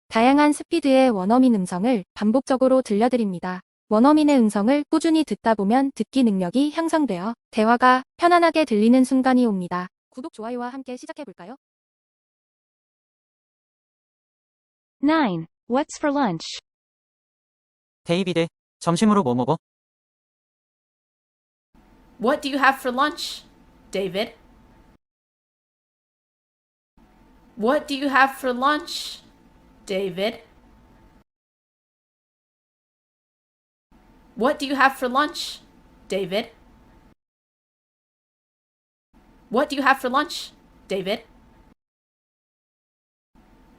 다양한 스피드의 원어민 음성을 반복적으로 들려드립니다. 원어민의 음성을 꾸준히 듣다 보면 듣기 능력이 향상되어 대화가 편안하게 들리는 순간이 옵니다. 구독, 좋아요와 함께 시작해볼까요? 9. What's for lunch? 데이비드, 점심으로 뭐 먹어? What do you have for lunch, David? What do you have for lunch, David? What do you have for lunch, David? What do you have for lunch, David?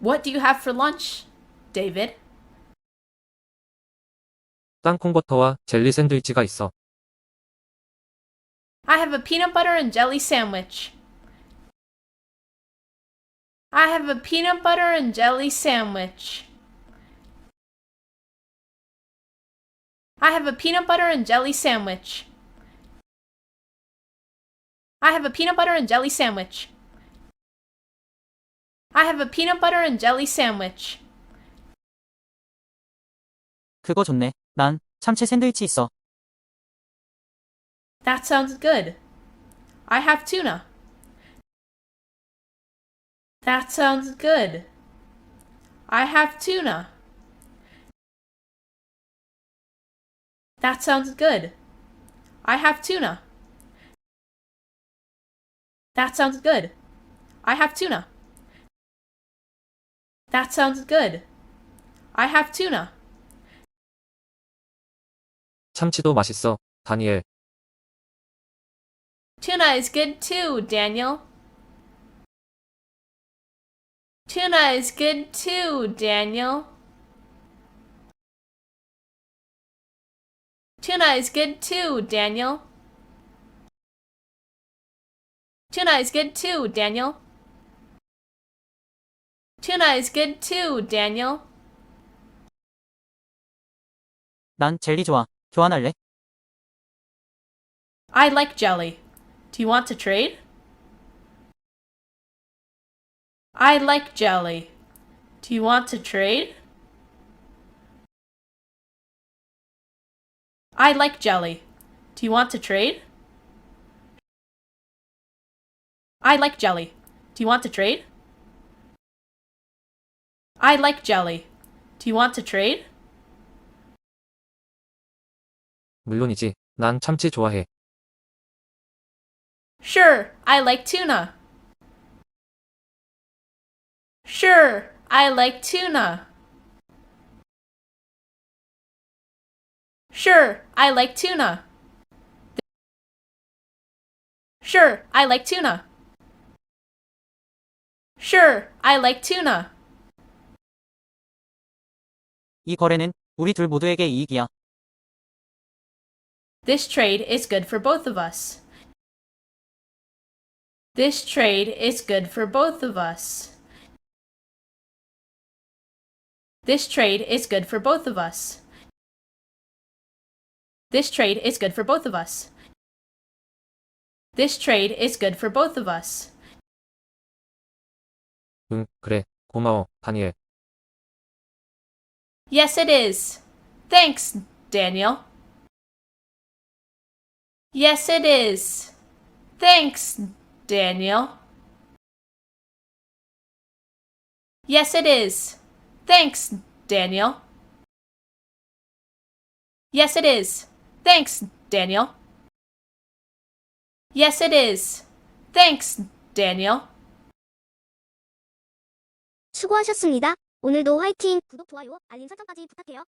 What do you have for lunch, David? 땅콩버터와 젤리 샌드위치가 있어. I have a peanut butter and jelly sandwich. I have a peanut butter and jelly sandwich. I have a peanut butter and jelly sandwich. I have a peanut butter and jelly sandwich. I have a peanut butter and jelly sandwich. 그거 좋네. 난 참치 샌드위치 있어. That sounds good. I have tuna. That sounds good. I have tuna. That sounds good. I have tuna. That sounds good. I have tuna. That sounds good. I have tuna. 참치도 맛있어, 다니엘. Tuna is good too, Daniel. Tuna is good too, Daniel. Tuna is good too, Daniel. Tuna is good too, Daniel. Tuna is good too, Daniel. 난 젤리 좋아. 교환할래? I like jelly. Do you want to trade? I like jelly. Do you want to trade? I like jelly. Do you want to trade? I like jelly. Do you want to trade? I like jelly. Do you want to trade? 물론이지. 난 참치 좋아해. Sure, I like tuna. Sure, I like tuna. Sure, I like tuna. Sure, I like tuna. Sure, I like tuna. 이 거래는 우리 둘 모두에게 이익이야. This trade is good for both of us. This trade is good for both of us. This trade is good for both of us. This trade is good for both of us. This trade is good for both of us. 응, 그래. 고마워, 다니엘. Yes, it is. Thanks, Daniel. Yes, it is. Thanks, Daniel. Yes, it is. Thanks, Daniel. Yes, it is. Thanks, Daniel. Yes, it is. Thanks, Daniel. 수고하셨습니다. 오늘도 화이팅! 구독, 좋아요, 알림 설정까지 부탁해요.